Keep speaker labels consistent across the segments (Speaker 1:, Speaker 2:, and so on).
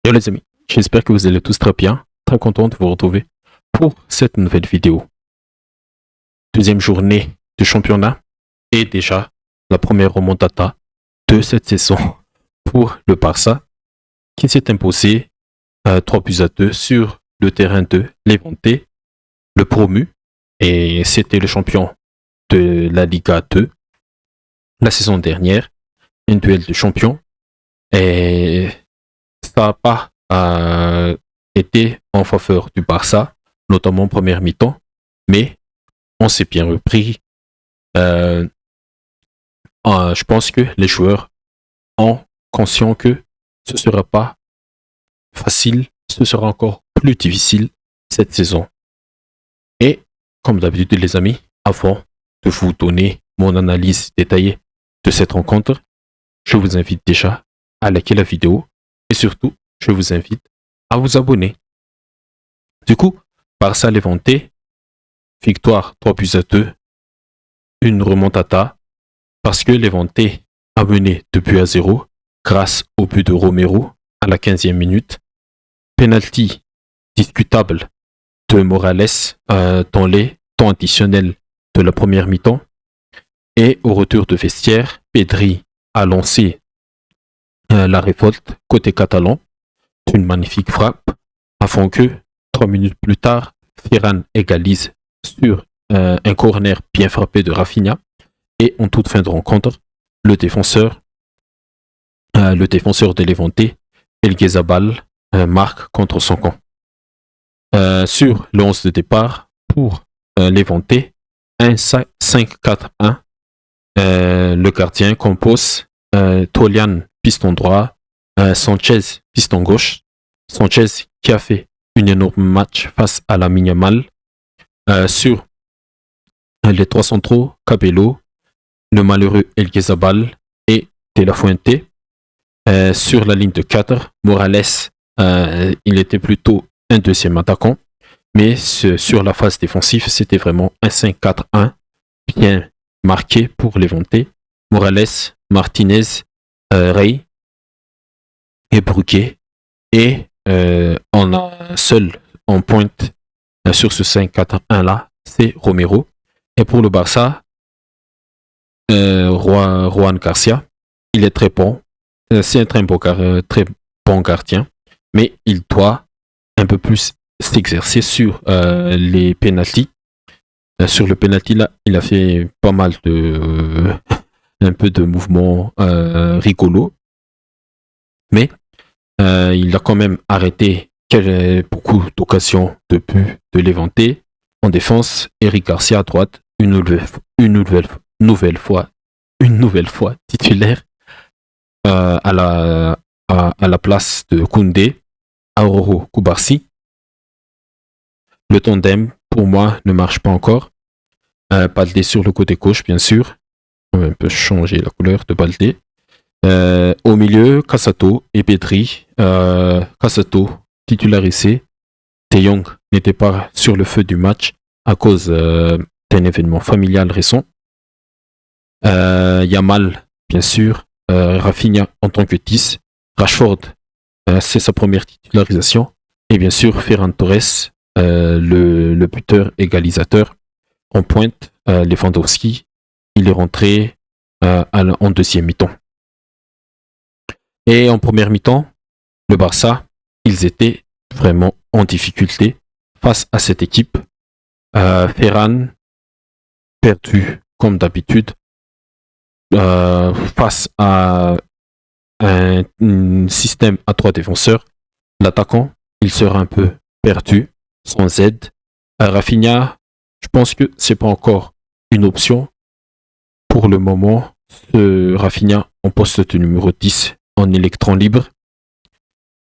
Speaker 1: Yo les amis, j'espère que vous allez tous très bien, très content de vous retrouver pour cette nouvelle vidéo. Deuxième journée de championnat et déjà la première remontada de cette saison pour le Barça qui s'est imposé 3-2 sur le terrain de Levante, le promu, et c'était le champion de la Liga 2 la saison dernière, un duel de champions, et ça n'a pas été en faveur du Barça, notamment en première mi-temps, mais on s'est bien repris. Je pense que les joueurs ont conscient que ce ne sera pas facile, ce sera encore plus difficile cette saison. Et comme d'habitude les amis, avant de vous donner mon analyse détaillée de cette rencontre, je vous invite déjà à liker la vidéo et surtout, je vous invite à vous abonner. Du coup, Barça Levante, victoire 3-2, une remontada parce que Levante a mené 2-0 grâce au but de Romero à la 15e minute. Penalty discutable de Morales dans les temps additionnels de la première mi-temps. Et au retour de vestiaire, Pedri a lancé la révolte côté catalan d'une magnifique frappe avant que 3 minutes plus tard, Ferran égalise sur un corner bien frappé de Rafinha. Et en toute fin de rencontre, le défenseur de Levante, El Ghezabal, marque contre son camp. Sur le 11 de départ pour Levante, un 5-4-1. Le gardien compose Tolian piston droit, Sanchez piston gauche. Sanchez qui a fait un énorme match face à la Yamal. Sur les trois centraux, Cabello, le malheureux El Ghezabal et De La Fuente. Sur la ligne de 4, Morales, il était plutôt un deuxième attaquant, mais sur la phase défensive, c'était vraiment un 5-4-1 bien marqué pour Levante. Morales, Martinez, Rey et Brugué. Et on a seul en pointe sur ce 5-4-1 là, c'est Romero. Et pour le Barça, Juan Garcia, il est très bon. C'est un très bon gardien, mais il doit un peu plus s'exercer sur les pénaltys. Sur le penalty là, il a fait pas mal de un peu de mouvements rigolos, mais il a quand même arrêté beaucoup d'occasions de but de Levante. En défense, Eric Garcia à droite, une nouvelle fois titulaire à la place de Koundé, Auroro Koubarsi. Le tandem, pour moi, ne marche pas encore. Baldé sur le côté gauche, bien sûr. On va un peu changer la couleur de Baldé. Au milieu, Cassato et Pedri. Cassato titularisé. De Jong n'était pas sur le feu du match à cause d'un événement familial récent. Yamal, bien sûr. Rafinha en tant que 10. Rashford, c'est sa première titularisation. Et bien sûr, Ferran Torres, le buteur égalisateur. En pointe, Lewandowski, il est rentré en deuxième mi-temps. Et en première mi-temps, le Barça, ils étaient vraiment en difficulté face à cette équipe. Ferran, perdu comme d'habitude, face à un système à 3 défenseurs. L'attaquant, il sera un peu perdu, sans aide. Rafinha, je pense que c'est pas encore une option. Pour le moment, Rafinha en poste de numéro 10 en électron libre.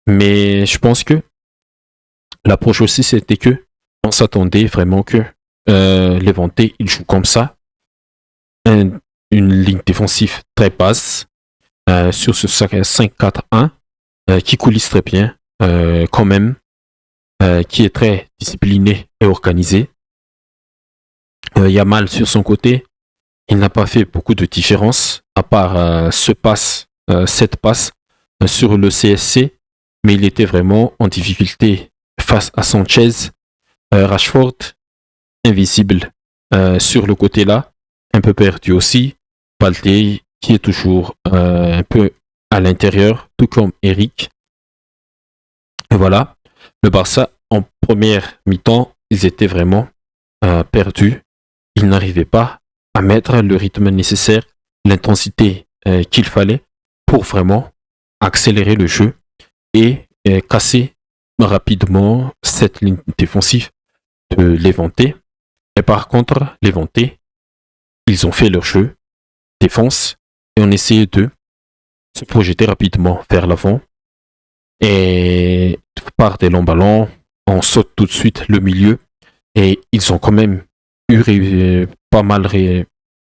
Speaker 1: Mais je pense que l'approche aussi, c'était que on s'attendait vraiment que Levante, il joue comme ça. Une ligne défensive très basse sur ce 5-4-1 qui coulisse très bien quand même, qui est très discipliné et organisé. Yamal sur son côté, il n'a pas fait beaucoup de différence à part cette passe sur le CSC, mais il était vraiment en difficulté face à Sanchez. Rashford, invisible sur le côté là, un peu perdu aussi. Balde, qui est toujours un peu à l'intérieur, tout comme Eric. Et voilà, le Barça, en première mi-temps, ils étaient vraiment perdus. Ils n'arrivaient pas à mettre le rythme nécessaire, l'intensité qu'il fallait pour vraiment accélérer le jeu et casser rapidement cette ligne défensive de Levante. Et par contre, Levante, ils ont fait leur jeu, défense, et on essayait de se projeter rapidement vers l'avant. Et par des longs ballons, on saute tout de suite le milieu. Et ils ont quand même eu pas mal,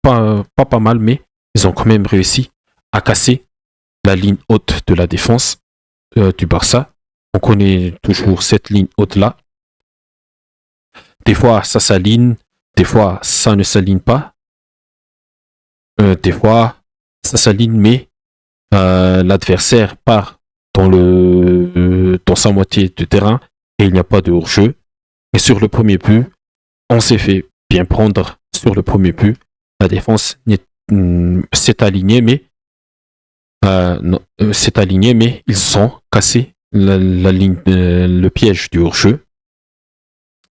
Speaker 1: pas mal, mais ils ont quand même réussi à casser la ligne haute de la défense du Barça. On connaît toujours cette ligne haute-là. Des fois, ça s'aligne, des fois, ça ne s'aligne pas. Des fois, ça s'aligne, mais l'adversaire part dans sa moitié de terrain et il n'y a pas de hors-jeu. Et sur le premier but, on s'est fait bien prendre sur le premier but. La défense s'est alignée, mais ils ont cassé la ligne, le piège du hors-jeu.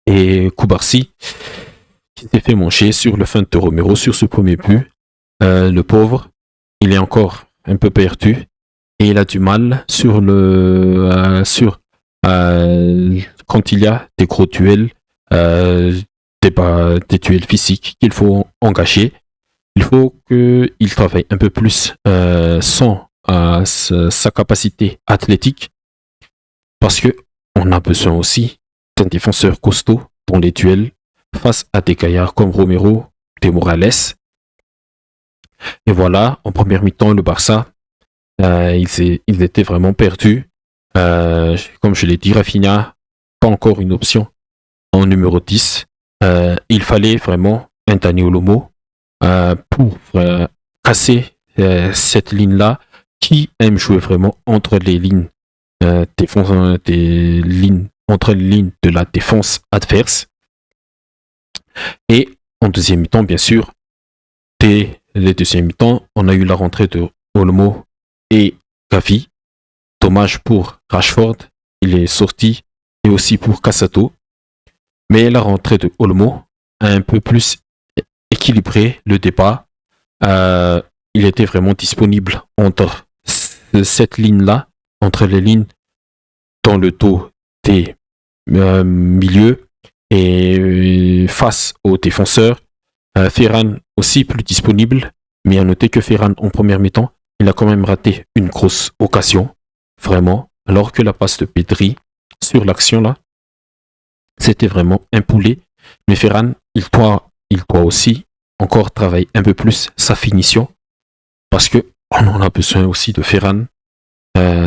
Speaker 1: Et Koubarsi, qui s'est fait manger sur le feinte de Romero sur ce premier but. Le pauvre, il est encore un peu perdu et il a du mal quand il y a des gros duels, des duels physiques qu'il faut engager. Il faut qu'il travaille un peu plus sa capacité athlétique parce que on a besoin aussi d'un défenseur costaud dans les duels face à des gaillards comme Romero, des Morales. Et voilà, en première mi-temps, le Barça, ils étaient vraiment perdus. Comme je l'ai dit, Rafinha, pas encore une option en numéro 10. Il fallait vraiment un Dani Olmo pour casser cette ligne-là qui aime jouer vraiment entre les lignes, entre les lignes de la défense adverse. Et en deuxième mi-temps, bien sûr, dès les deuxième mi-temps, on a eu la rentrée de Olmo et Gavi. Dommage pour Rashford, il est sorti, et aussi pour Casado. Mais la rentrée de Olmo a un peu plus équilibré le débat. Il était vraiment disponible entre cette ligne-là, entre les lignes dans le dos des milieux et face aux défenseurs. Ferran aussi plus disponible, mais à noter que Ferran en première mi-temps, il a quand même raté une grosse occasion, vraiment, alors que la passe de Pedri sur l'action là, c'était vraiment un poulet. Mais Ferran, il doit aussi encore travailler un peu plus sa finition, parce que on en a besoin aussi de Ferran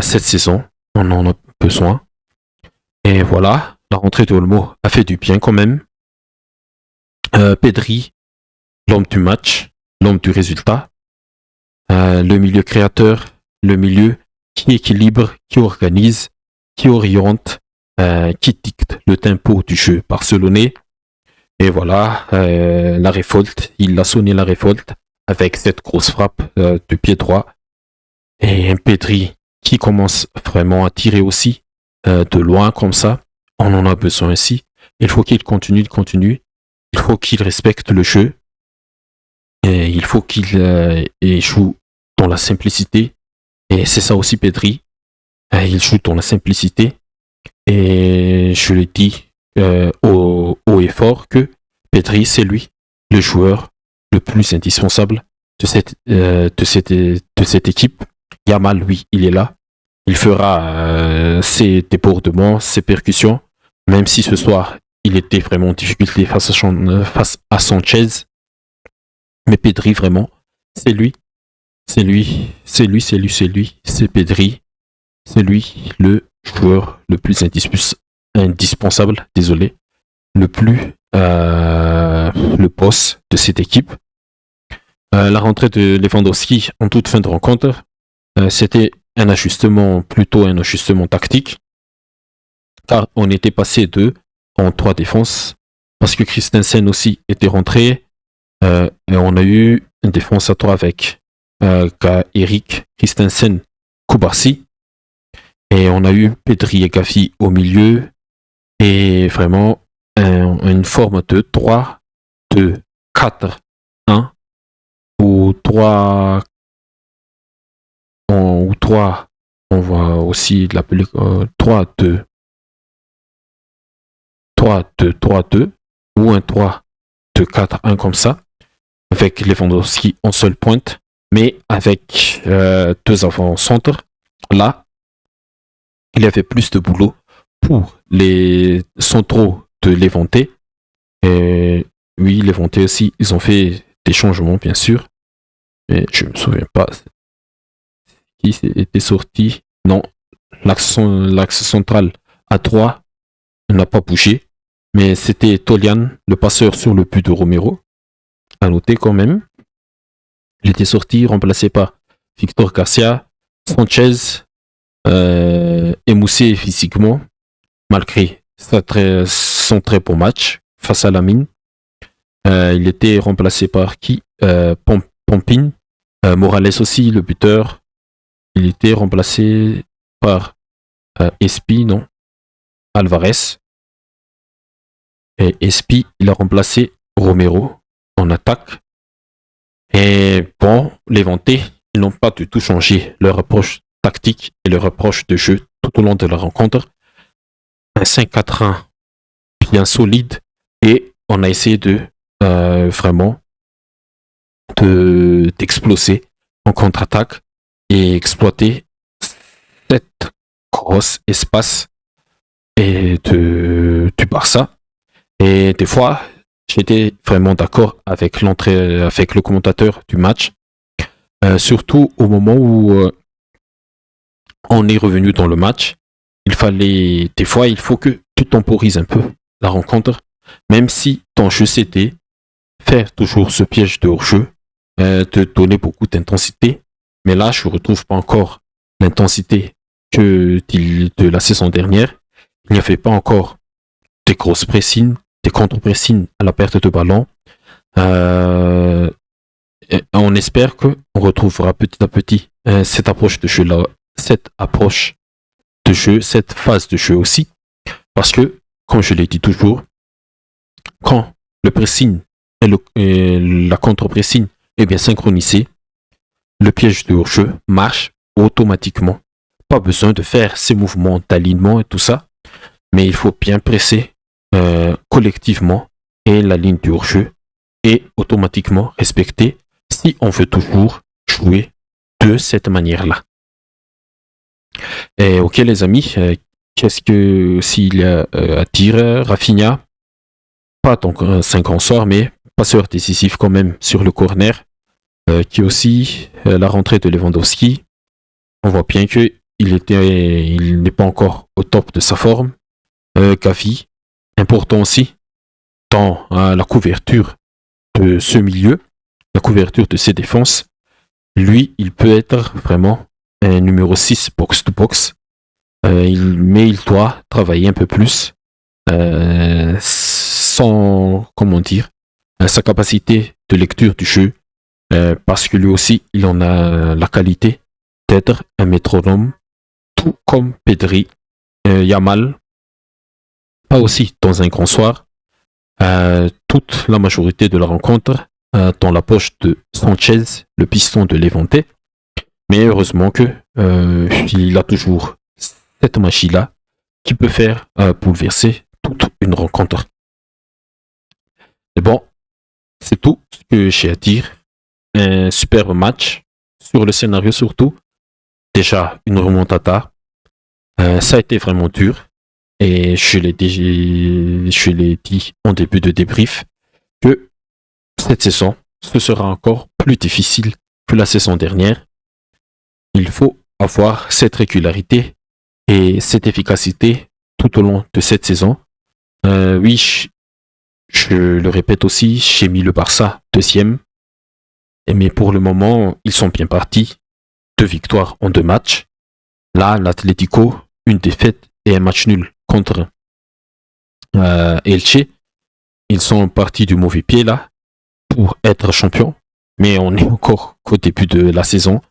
Speaker 1: cette saison, on en a besoin. Et voilà, la rentrée de Olmo a fait du bien quand même. Pedri, l'homme du match, l'homme du résultat, le milieu créateur, le milieu qui équilibre, qui organise, qui oriente, qui dicte le tempo du jeu barcelonais. Et voilà, la révolte, il a sonné la révolte avec cette grosse frappe de pied droit. Et un Pedri qui commence vraiment à tirer aussi de loin comme ça. On en a besoin aussi. Il faut qu'il continue. Il faut qu'il respecte le jeu. Et il faut qu'il joue dans la simplicité. Et c'est ça aussi Pedri. Il joue dans la simplicité. Et je le dis haut et fort que Pedri, c'est lui, le joueur le plus indispensable de cette équipe. Yamal, lui, il est là. Il fera ses débordements, ses percussions, même si ce soir, il était vraiment en difficulté face à Sanchez. Mais Pedri, vraiment, c'est lui. C'est Pedri. C'est lui le joueur le plus indispensable, désolé, le boss de cette équipe. La rentrée de Lewandowski en toute fin de rencontre, c'était plutôt un ajustement tactique, car on était passé de en 3 défenses, parce que Christensen aussi était rentré, et on a eu une défense à 3 avec Eric, Christensen, Koubarsi, et on a eu Pedri et Gavi au milieu, et vraiment une forme de 3, 2, 4, 1, ou 3, ou 3, on va aussi l'appeler 3, 2, 3, 2, 3, 2, ou un 3, 2, 4, 1 comme ça, avec Lewandowski en seule pointe, mais avec 2 avant-centres. Là, il y avait plus de boulot pour les centraux de Levante. Et oui, Levante aussi, ils ont fait des changements, bien sûr, mais je ne me souviens pas qui était sorti. Non, l'axe central à 3 n'a pas bougé, mais c'était Tolian, le passeur sur le but de Romero. À noter quand même. Il était sorti, remplacé par Victor Garcia, Sanchez, émoussé physiquement, malgré son très bon match face à la mine. Il était remplacé par qui Pompin. Morales aussi, le buteur. Il était remplacé par Espi, non Alvarez. Et Espi, il a remplacé Romero en attaque. Et bon, les Vantés, ils n'ont pas du tout changé leur approche tactique et leur approche de jeu tout au long de la rencontre. Un 5-4-1 bien solide et on a essayé de vraiment d'exploser en contre-attaque et exploiter cette grosse espace et du Barça. Et des fois, j'étais vraiment d'accord avec avec le commentateur du match, surtout au moment où on est revenu dans le match. Des fois, il faut que tu temporises un peu la rencontre, même si ton jeu c'était faire toujours ce piège de hors-jeu, te donner beaucoup d'intensité. Mais là, je ne retrouve pas encore l'intensité de la saison dernière. Il n'y avait pas encore des grosses pressings, des contre-pressings à la perte de ballon. On espère qu'on retrouvera petit à petit cette approche de jeu-là, cette phase de jeu aussi. Parce que, comme je l'ai dit toujours, quand le pressing et la contre-pressing est bien synchronisé, le piège de hors-jeu marche automatiquement. Pas besoin de faire ces mouvements d'alignement et tout ça, mais il faut bien presser collectivement et la ligne du hors-jeu est automatiquement respectée si on veut toujours jouer de cette manière-là. Et ok les amis, qu'est-ce que s'il y a à dire, Rafinha, pas donc un 5 en sort, mais passeur décisif quand même sur le corner, qui aussi la rentrée de Lewandowski, on voit bien que il n'est pas encore au top de sa forme. Gavi, important aussi dans la couverture de ce milieu, la couverture de ses défenses. Lui, il peut être vraiment un numéro 6 box-to-box, mais il doit travailler un peu plus sa capacité de lecture du jeu, parce que lui aussi, il en a la qualité d'être un métronome, tout comme Pedri, Yamal, pas aussi dans un grand soir. Toute la majorité de la rencontre dans la poche de Sanchez, le piston de Levante. Mais heureusement que il a toujours cette magie-là qui peut faire bouleverser toute une rencontre. Et bon, c'est tout ce que j'ai à dire. Un superbe match sur le scénario surtout. Déjà une remontada. Ça a été vraiment dur. Et je l'ai dit en début de débrief que cette saison, ce sera encore plus difficile que la saison dernière. Il faut avoir cette régularité et cette efficacité tout au long de cette saison. Oui, je le répète aussi, j'ai mis le Barça deuxième. Mais pour le moment, ils sont bien partis. 2 victoires en 2 matchs. Là, l'Atlético, une défaite et un match nul contre Elche. Ils sont partis du mauvais pied là pour être champions. Mais on est encore qu'au début de la saison.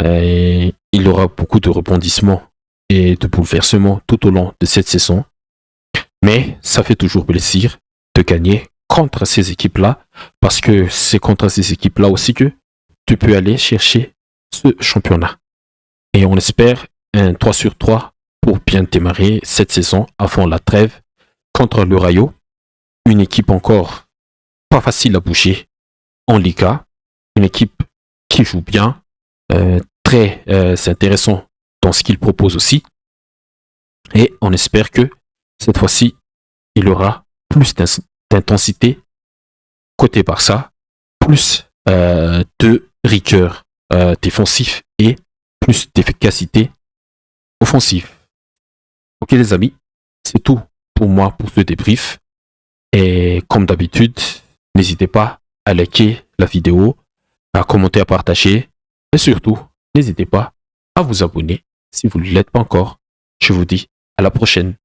Speaker 1: Et il y aura beaucoup de rebondissements et de bouleversements tout au long de cette saison. Mais ça fait toujours plaisir de gagner contre ces équipes-là, parce que c'est contre ces équipes-là aussi que tu peux aller chercher ce championnat. Et on espère un 3 sur 3 pour bien démarrer cette saison avant la trêve contre le Rayo. Une équipe encore pas facile à bouger en Liga. Une équipe qui joue bien, très intéressant dans ce qu'il propose aussi. Et on espère que cette fois-ci, il y aura plus d'intensité côté Barça, plus de rigueur défensif et plus d'efficacité offensive. Ok les amis, c'est tout pour moi pour ce débrief. Et comme d'habitude, n'hésitez pas à liker la vidéo, à commenter, à partager. Et surtout, n'hésitez pas à vous abonner si vous ne l'êtes pas encore. Je vous dis à la prochaine.